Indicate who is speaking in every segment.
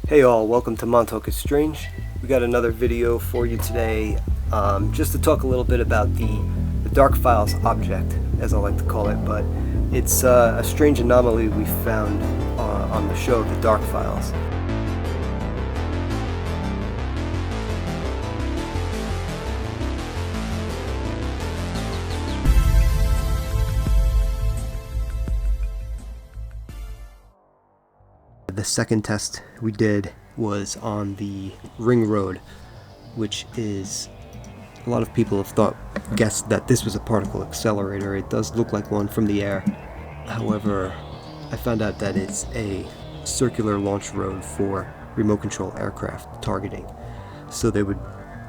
Speaker 1: Hey all, welcome to Montauk is Strange. We got another video for you today, just to talk a little bit about the Dark Files object, as I like to call it, but it's a strange anomaly we found on the show, The Dark Files. The second test we did was on the Ring Road, which is, a lot of people have guessed that this was a particle accelerator. It does look like one from the air. However, I found out that it's a circular launch road for remote control aircraft targeting. So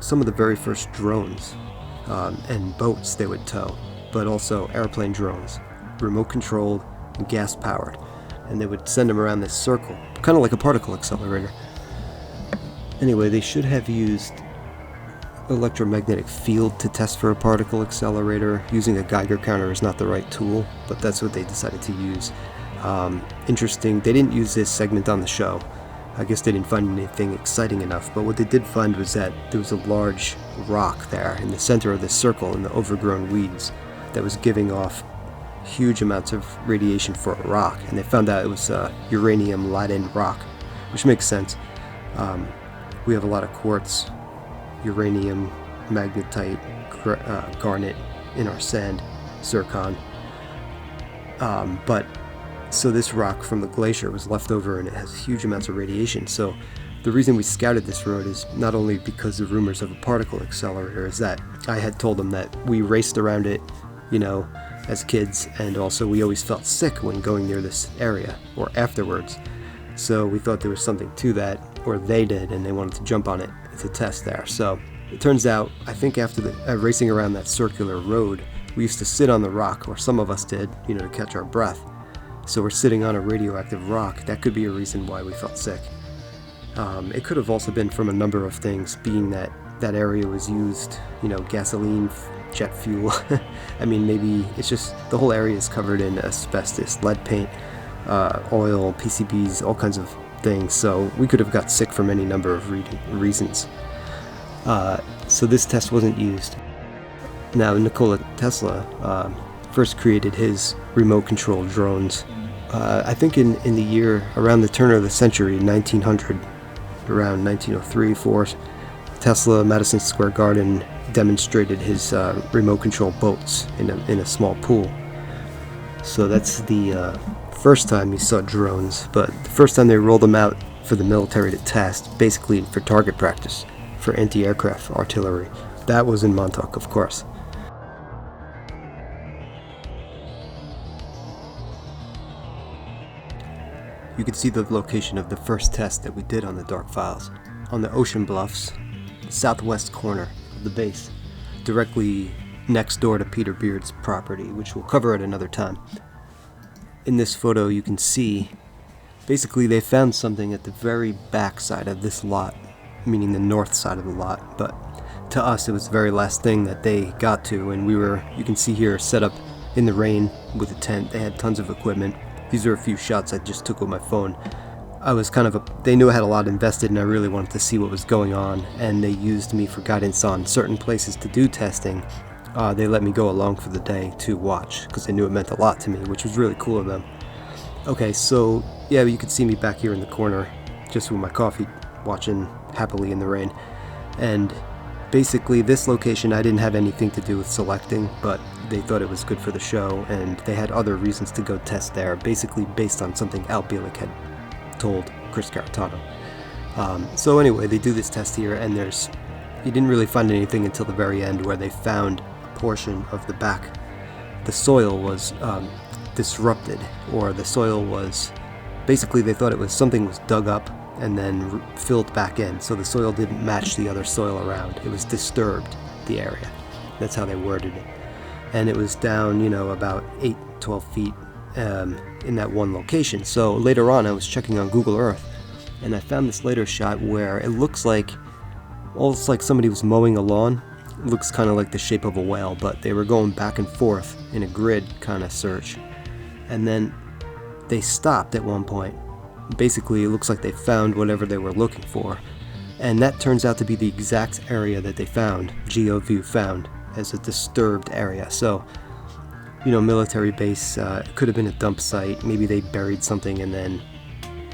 Speaker 1: some of the very first drones and boats they would tow, but also airplane drones, remote controlled and gas powered. And they would send them around this circle, kind of like a particle accelerator. Anyway, they should have used electromagnetic field to test for a particle accelerator. Using a Geiger counter is not the right tool, but that's what they decided to use. Interesting, they didn't use this segment on the show. I guess they didn't find anything exciting enough, but what they did find was that there was a large rock there in the center of this circle in the overgrown weeds that was giving off huge amounts of radiation for a rock, and they found out it was uranium laden rock, which makes sense. We have a lot of quartz, uranium, magnetite, garnet in our sand, zircon. So this rock from the glacier was left over, and it has huge amounts of radiation. So the reason we scouted this road is not only because of rumors of a particle accelerator, is that I had told them that we raced around it, as kids, and also we always felt sick when going near this area or afterwards. So we thought there was something to that, or they did, and they wanted to jump on it to test there. So it turns out, I think after the racing around that circular road, we used to sit on the rock, or some of us did, to catch our breath. So we're sitting on a radioactive rock. That could be a reason why we felt sick. It could have also been from a number of things, being that that area was used, gasoline, jet fuel. I mean, maybe it's just the whole area is covered in asbestos, lead paint, oil, PCBs, all kinds of things. So we could have got sick from any number of reasons. So this test wasn't used. Now, Nikola Tesla first created his remote control drones. I think in the year around the turn of the century, 1900, around 1903-4, Tesla, Madison Square Garden, demonstrated his remote control boats in a small pool. So that's the first time you saw drones, but the first time they rolled them out for the military to test, basically for target practice, for anti-aircraft artillery. That was in Montauk, of course. You can see the location of the first test that we did on the Dark Files, on the ocean bluffs, southwest corner of the base, directly next door to Peter Beard's property, which we'll cover at another time. In this photo you can see, basically they found something at the very back side of this lot, meaning the north side of the lot, but to us it was the very last thing that they got to, and you can see here, set up in the rain with a tent. They had tons of equipment. These are a few shots I just took with my phone. They knew I had a lot invested, and I really wanted to see what was going on, and they used me for guidance on certain places to do testing. They let me go along for the day to watch, because they knew it meant a lot to me, which was really cool of them. Okay, so yeah, you can see me back here in the corner, just with my coffee, watching happily in the rain. And basically this location I didn't have anything to do with selecting, but they thought it was good for the show, and they had other reasons to go test there, basically based on something Al Bielek had told Chris Caratano. So anyway, they do this test here, and you didn't really find anything until the very end, where they found a portion of the back. The soil was disrupted, or the soil was, basically they thought something was dug up and then filled back in, so the soil didn't match the other soil around. It was disturbed, the area. That's how they worded it. And it was down, about 8-12 feet in that one location. So later on I was checking on Google Earth, and I found this later shot where it looks like almost like somebody was mowing a lawn. It looks kind of like the shape of a whale, but they were going back and forth in a grid kind of search, and then they stopped at one point Basically, it looks like they found whatever they were looking for, and that turns out to be the exact area that they found, GeoView found, as a disturbed area. So, military base, it could have been a dump site. Maybe they buried something, and then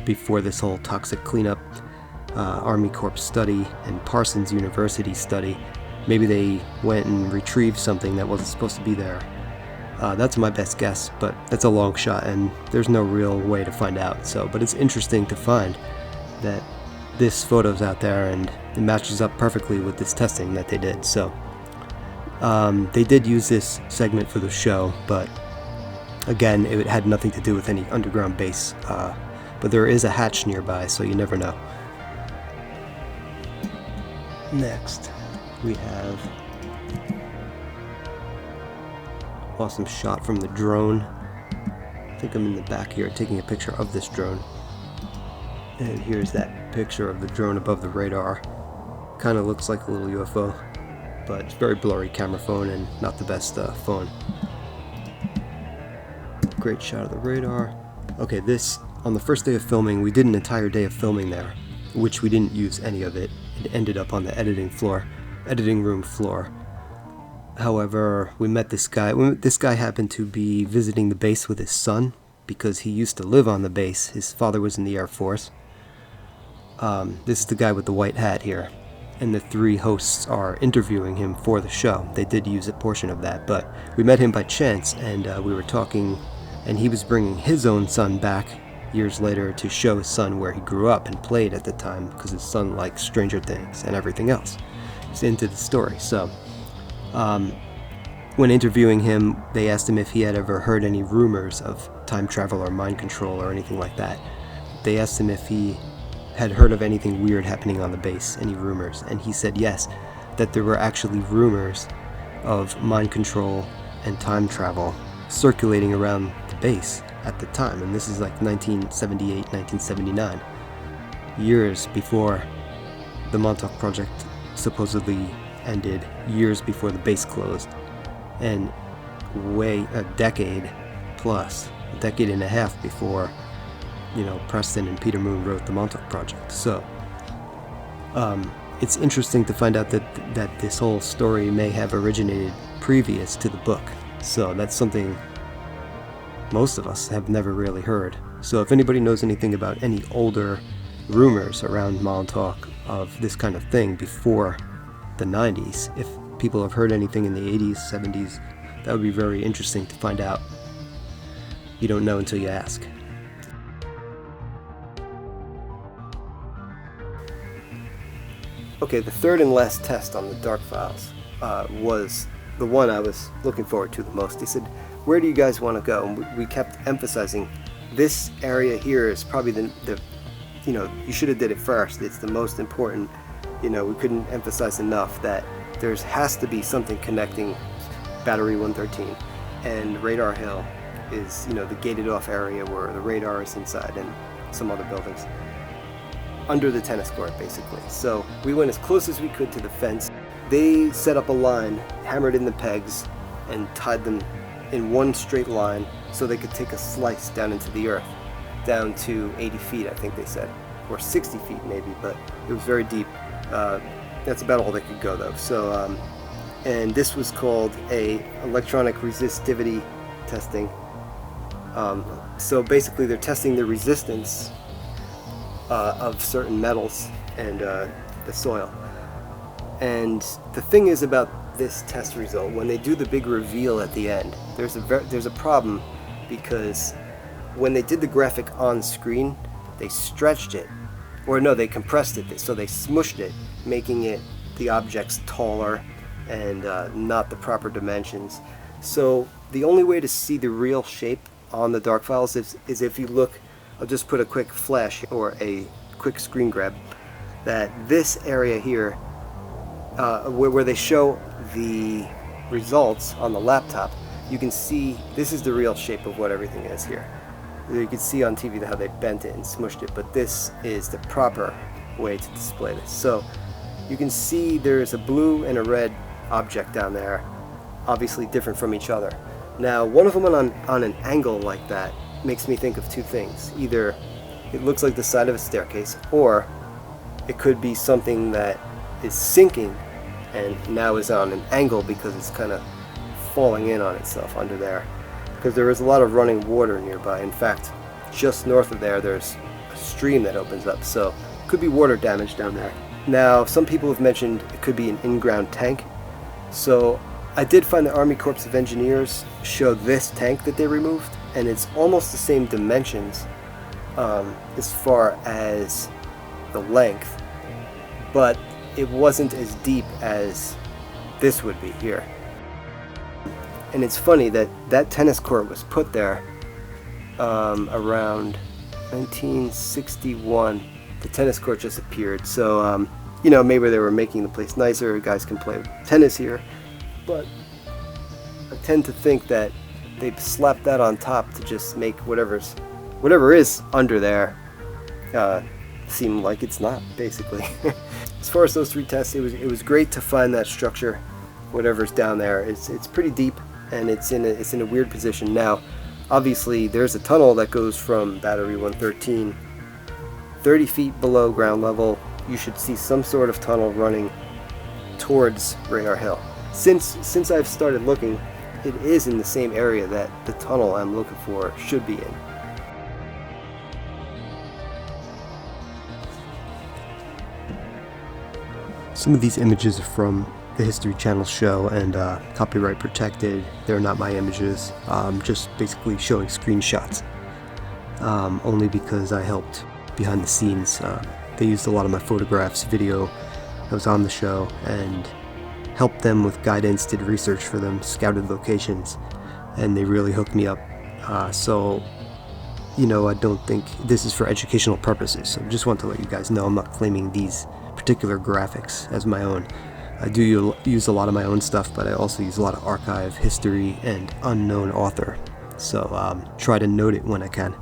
Speaker 1: before this whole toxic cleanup, Army Corps study and Parsons University study, maybe they went and retrieved something that wasn't supposed to be there. That's my best guess, but that's a long shot, and there's no real way to find out. But it's interesting to find that this photo's out there, and it matches up perfectly with this testing that they did. So they did use this segment for the show, but again, it had nothing to do with any underground base. But there is a hatch nearby, so you never know. Next, we have awesome shot from the drone. I think I'm in the back here taking a picture of this drone. And here's that picture of the drone above the radar. Kind of looks like a little UFO, but it's very blurry camera phone and not the best phone. Great shot of the radar. Okay, this, on the first day of filming, we did an entire day of filming there, which we didn't use any of it. It ended up on the editing room floor. However, we met this guy. This guy happened to be visiting the base with his son because he used to live on the base. His father was in the Air Force. This is the guy with the white hat here. And the three hosts are interviewing him for the show. They did use a portion of that, but we met him by chance, and we were talking, and he was bringing his own son back years later to show his son where he grew up and played at the time, because his son likes Stranger Things and everything else. He's into the story. So when interviewing him, they asked him if he had ever heard any rumors of time travel or mind control or anything like that. They asked him if he had heard of anything weird happening on the base, any rumors, and he said yes, that there were actually rumors of mind control and time travel circulating around the base at the time. And this is like 1978, 1979, years before the Montauk Project supposedly ended, years before the base closed, and a decade and a half before Preston and Peter Moon wrote the Montauk Project. So it's interesting to find out that this whole story may have originated previous to the book. So that's something most of us have never really heard. So if anybody knows anything about any older rumors around Montauk of this kind of thing before the 90s, if people have heard anything in the 80s, 70s, that would be very interesting to find out. You don't know until you ask. Okay, the third and last test on the Dark Files was the one I was looking forward to the most. He said, where do you guys want to go? And we kept emphasizing this area here is probably the you should have did it first. It's the most important. We couldn't emphasize enough that has to be something connecting Battery 113 and Radar Hill is, the gated off area where the radar is inside, and some other buildings under the tennis court, basically. So we went as close as we could to the fence. They set up a line, hammered in the pegs, and tied them in one straight line so they could take a slice down into the earth, down to 80 feet, I think they said, or 60 feet maybe, but it was very deep. That's about all they could go though. So, and this was called a electronic resistivity testing. So basically they're testing the resistance of certain metals and the soil. And the thing is about this test result, when they do the big reveal at the end, there's a problem, because when they did the graphic on screen, they stretched it, or no, they compressed it, so they smushed it, making it the objects taller and not the proper dimensions. So the only way to see the real shape on the Dark Files is if you look. I'll just put a quick flash or a quick screen grab, that this area here where they show the results on the laptop, you can see this is the real shape of what everything is here. You can see on TV how they bent it and smushed it, but this is the proper way to display this. So you can see there's a blue and a red object down there, obviously different from each other. Now, one of them on an angle like that makes me think of two things. Either it looks like the side of a staircase, or it could be something that is sinking and now is on an angle because it's kind of falling in on itself under there, because there is a lot of running water nearby. In fact, just north of there, there's a stream that opens up, so it could be water damage down there. Now, some people have mentioned it could be an in-ground tank, so I did find the Army Corps of Engineers showed this tank that they removed, and it's almost the same dimensions as far as the length, but it wasn't as deep as this would be here. And it's funny that that tennis court was put there around 1961. The tennis court just appeared, so you know, maybe they were making the place nicer, guys can play tennis here, but I tend to think that they slapped that on top to just make whatever is under there seem like it's not, basically. As far as those 3 tests, it was great to find that structure, whatever's down there. It's pretty deep, and it's in a weird position. Now, obviously, there's a tunnel that goes from Battery 113 30 feet below ground level. You should see some sort of tunnel running towards Radar Hill. Since I've started looking, it is in the same area that the tunnel I'm looking for should be in. Some of these images are from the History Channel show and copyright protected. They're not my images, just basically showing screenshots, only because I helped behind the scenes. They used a lot of my photographs, video that was on the show, and helped them with guidance, did research for them, scouted locations, and they really hooked me up. So, you know, I don't think this is for educational purposes. So just want to let you guys know I'm not claiming these particular graphics as my own. I do use a lot of my own stuff, but I also use a lot of archive, history, and unknown author. So try to note it when I can.